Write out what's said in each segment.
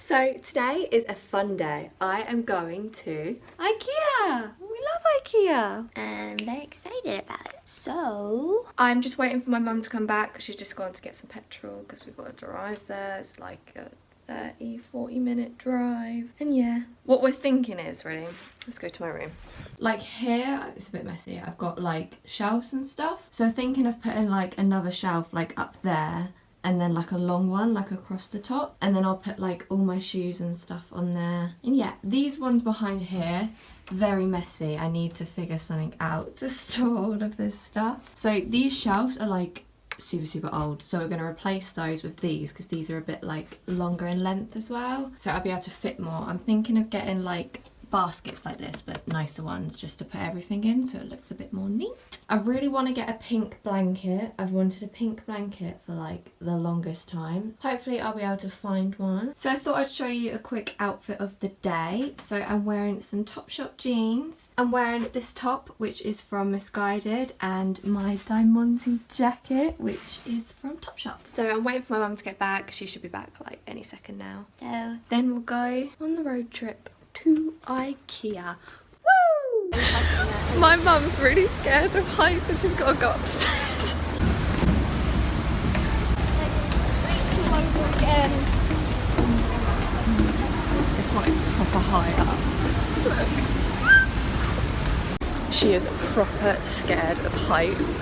So today is a fun day. I am going to IKEA. We love IKEA. And I'm very excited about it. So I'm just waiting for my mum to come back. She's just gone to get some petrol because we've got to drive there. It's like a 30-40 minute drive. And yeah, what we're thinking is, ready? Let's go to my room. Like here, it's a bit messy. I've got like shelves and stuff. So I'm thinking of putting like another shelf like up there. And then like a long one like across the top, and then I'll put like all my shoes and stuff on there. And yeah, these ones behind here, very messy. I need to figure something out to store all of this stuff. So these shelves are like super old, so we're going to replace those with these because these are a bit like longer in length as well, so I'll be able to fit more. I'm thinking of getting like baskets like this, but nicer ones, just to put everything in so it looks a bit more neat. I really want to get a pink blanket. I've wanted a pink blanket for like the longest time. Hopefully I'll be able to find one. So I thought I'd show you a quick outfit of the day. So I'm wearing some Topshop jeans. I'm wearing this top, which is from Missguided, and my Diamondsy jacket, which is from Topshop. So I'm waiting for my mum to get back. She should be back like any second now. So then we'll go on the road trip to IKEA. Woo! My mum's really scared of heights, so she's got to go upstairs. It's like proper high up. Look. She is proper scared of heights.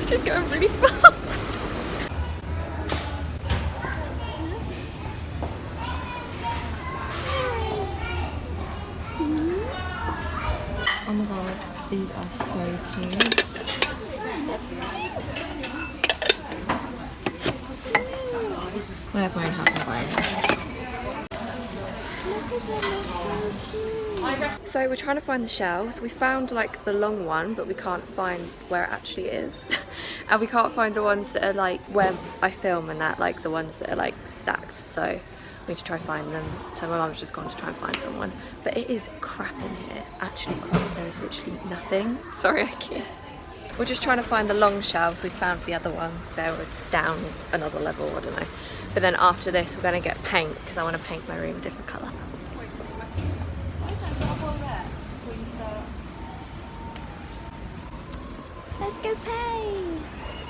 She's going really fast. Oh my god, these are so cute. When I have my own house, I'm buying it. So we're trying to find the shelves. We found like the long one, but we can't find where it actually is. And we can't find the ones that are like where I film and that, like the ones that are like stacked. So we need to try find them. So my mum's just gone to try and find someone. But it is crap in here. Actually crap. There's literally nothing. Sorry, I can't. We're just trying to find the long shelves. We found the other one. They were down another level, I don't know. But then after this, we're going to get paint because I want to paint my room a different colour. let's go pay.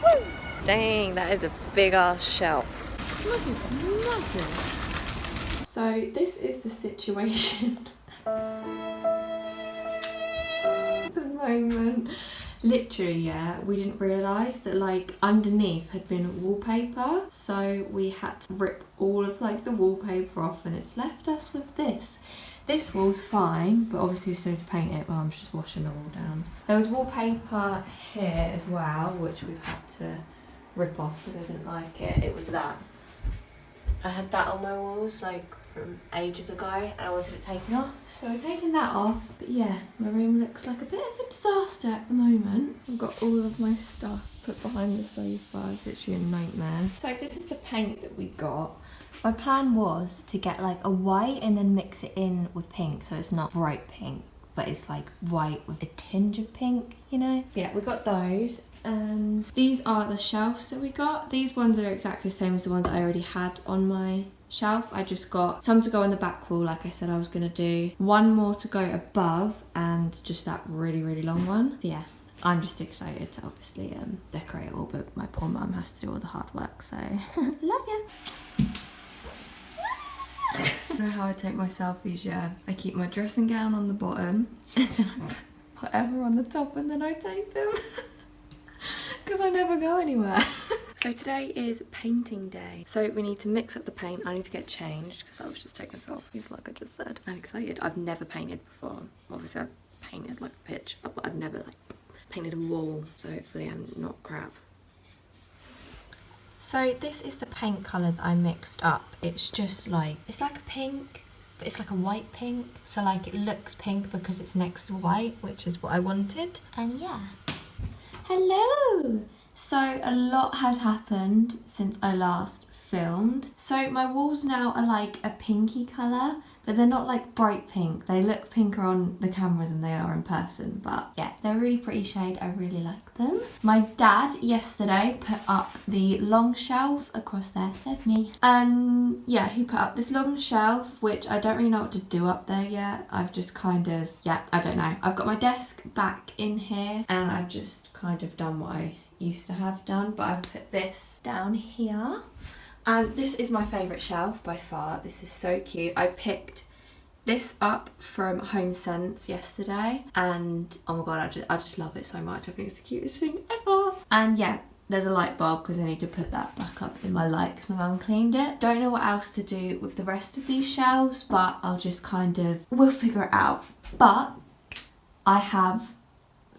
Woo! Dang, that is a big ass shelf. Massive. So this is the situation at the moment. Literally, yeah, we didn't realise that like underneath had been wallpaper, so we had to rip all of like the wallpaper off, and it's left us with this. This wall's fine, but obviously we still need to paint it. Well, I'm just washing the wall down. There was wallpaper here as well, which we've had to rip off because I didn't like it. It was that. I had that on my walls like from ages ago and I wanted it taken off, so I've taken that off. But yeah, my room looks like a bit of a disaster at the moment. I've got all of my stuff put behind the sofa. It's literally a nightmare. So this is the paint that we got. My plan was to get like a white and then mix it in with pink, so it's not bright pink, but it's like white with a tinge of pink, you know? Yeah, we got those. And these are the shelves that we got. These ones are exactly the same as the ones I already had on my shelf. I just got some to go on the back wall, like I said I was gonna do. One more to go above, and just that really long one. So yeah, I'm just excited to obviously decorate it all, but my poor mum has to do all the hard work, so love you. I know how I take my selfies, yeah. I keep my dressing gown on the bottom, and then I put whatever on the top, and then I take them. Because I never go anywhere. So today is painting day. So we need to mix up the paint. I need to get changed because I was just taking selfies like I just said. I'm excited. I've never painted before. Obviously I've painted like a pitch, but I've never like painted a wall. So hopefully I'm not crap. So this is the paint colour that I mixed up. It's just like, it's like a pink, but it's like a white pink. So like it looks pink because it's next to white, which is what I wanted. And yeah. Hello! So a lot has happened since I last filmed. So my walls now are like a pinky colour but they're not like bright pink. They look pinker on the camera than they are in person, but yeah, they're a really pretty shade. I really like them. My dad yesterday put up the long shelf across there. There's me. And yeah, he put up this long shelf, which I don't really know what to do up there yet. I've just kind of, yeah, I don't know. I've got my desk back in here and I've just kind of done what I used to have done, but I've put this down here. And this is my favourite shelf by far. This is so cute. I picked this up from HomeSense yesterday and oh my god, I just love it so much. I think it's the cutest thing ever. And yeah, there's a light bulb because I need to put that back up in my light because my mum cleaned it. Don't know what else to do with the rest of these shelves, but I'll just kind of, we'll figure it out. But I have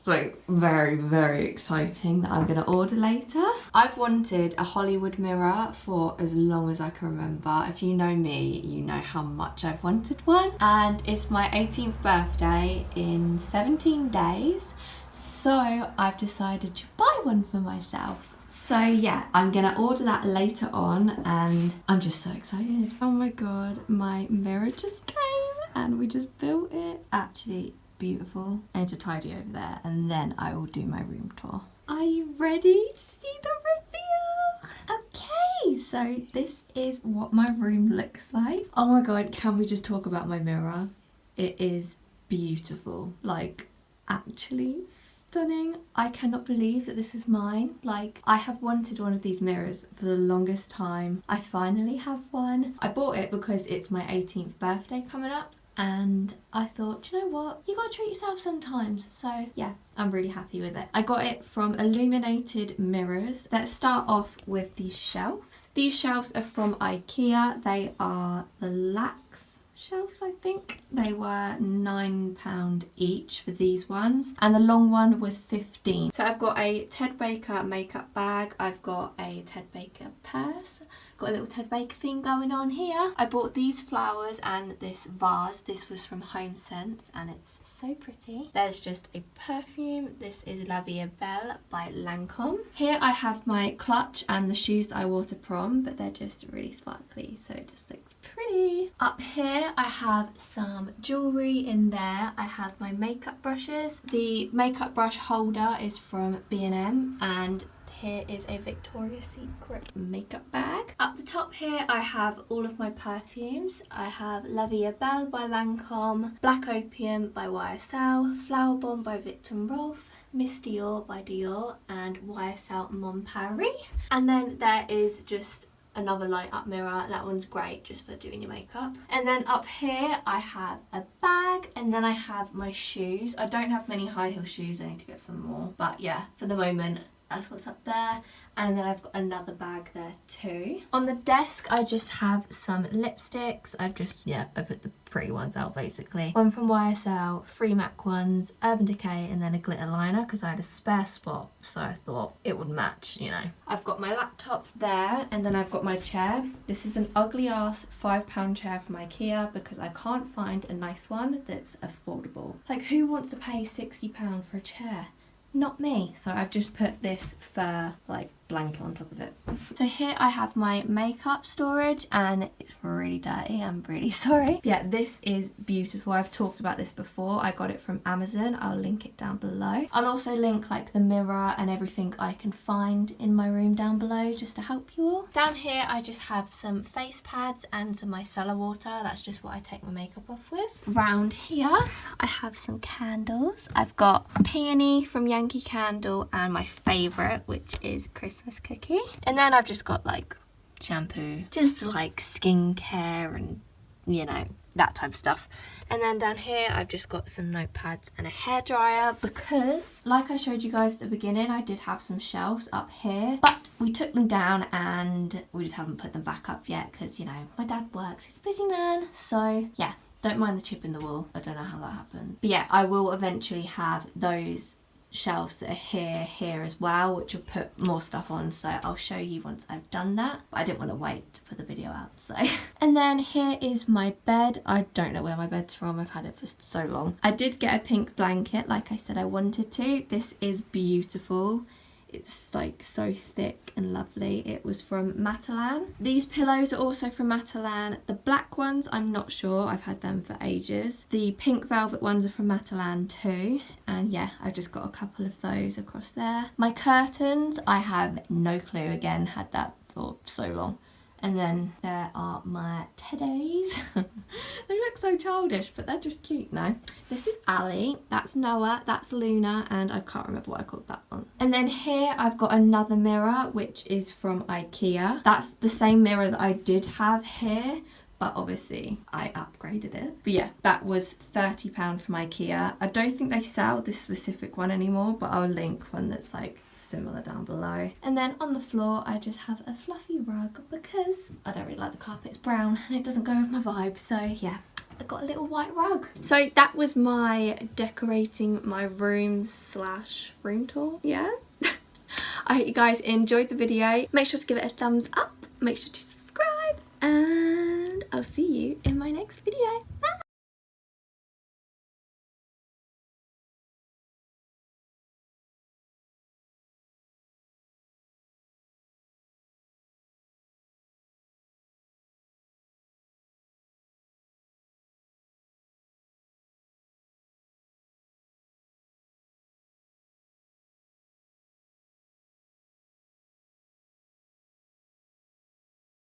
like very exciting that I'm gonna order later. I've wanted a Hollywood mirror for as long as I can remember. If you know me, you know how much I've wanted one. And it's my 18th birthday in 17 days. So I've decided to buy one for myself. So yeah, I'm gonna order that later on and I'm just so excited. Oh my god, my mirror just came and we just built it. Actually, beautiful. I need to tidy over there and then I will do my room tour. Are you ready to see the reveal? Okay, so this is what my room looks like. Oh my god, can we just talk about my mirror? It is beautiful, like actually stunning. I cannot believe that this is mine. Like, I have wanted one of these mirrors for the longest time. I finally have one. I bought it because it's my 18th birthday coming up. And I thought, do you know what? You gotta treat yourself sometimes. So yeah, I'm really happy with it. I got it from Illuminated Mirrors. Let's start off with these shelves. These shelves are from IKEA. They are the Lax shelves, I think. They were £9 each for these ones. And the long one was 15. So I've got a Ted Baker makeup bag. I've got a Ted Baker purse. Got a little Ted Baker thing going on here. I bought these flowers and this vase. This was from HomeSense and it's so pretty. There's just a perfume. This is La Vie est Belle by Lancome. Here I have my clutch and the shoes that I wore to prom, but they're just really sparkly, so it just looks pretty. Up here I have some jewellery in there. I have my makeup brushes. The makeup brush holder is from B&M and here is a Victoria's Secret makeup bag. Up the top here I have all of my perfumes. I have La Vie est Belle by Lancome, Black Opium by YSL, Flower Bomb by Viktor & Rolf, Miss Dior by Dior and YSL Mon Paris. And then there is just another light up mirror. That one's great just for doing your makeup. And then up here I have a bag and then I have my shoes. I don't have many high heel shoes, I need to get some more. But yeah, for the moment that's what's up there. And then I've got another bag there too. On the desk I just have some lipsticks. I put the pretty ones out basically. One from YSL, 3 MAC ones, Urban Decay and then a glitter liner because I had a spare spot, so I thought it would match, you know. I've got my laptop there and then I've got my chair. This is an ugly ass £5 chair from IKEA because I can't find a nice one that's affordable. Like, who wants to pay £60 for a chair? Not me. So I've just put this fur like blanket on top of it. So here I have my makeup storage and it's really dirty, I'm really sorry. Yeah, this is beautiful. I've talked about this before. I got it from Amazon. I'll link it down below. I'll also link like the mirror and everything I can find in my room down below just to help you all. Down here I just have some face pads and some micellar water. That's just what I take my makeup off with. Round here I have some candles. I've got Peony from Yankee Candle and my favourite, which is Christmas Cookie. And then I've just got like shampoo, just like skincare and you know, that type of stuff. And then down here I've just got some notepads and a hairdryer because like I showed you guys at the beginning, I did have some shelves up here, but we took them down and we just haven't put them back up yet because, you know, my dad works, he's a busy man. So yeah, don't mind the chip in the wall. I don't know how that happened. But yeah, I will eventually have those shelves that are here as well, which will put more stuff on, so I'll show you once I've done that, but I didn't want to wait to put the video out, so. And then here is my bed. I don't know where my bed's from, I've had it for so long. I did get a pink blanket like I said I wanted to. This is beautiful. It's like so thick and lovely. It was from Matalan. These pillows are also from Matalan. The black ones, I'm not sure. I've had them for ages. The pink velvet ones are from Matalan too. And yeah, I've just got a couple of those across there. My curtains, I have no clue. Again, had that for so long. And then there are my teddies. They look so childish, but they're just cute now. This is Ali, that's Noah, that's Luna, and I can't remember what I called that one. And then here I've got another mirror, which is from IKEA. That's the same mirror that I did have here, but obviously I upgraded it. But yeah, that was £30 from IKEA. I don't think they sell this specific one anymore, but I'll link one that's like similar down below. And then on the floor, I just have a fluffy rug because I don't really like the carpet. It's brown and it doesn't go with my vibe. So yeah, I got a little white rug. So that was my decorating my room / room tour. Yeah. I hope you guys enjoyed the video. Make sure to give it a thumbs up. Make sure to subscribe and I'll see you in my next video.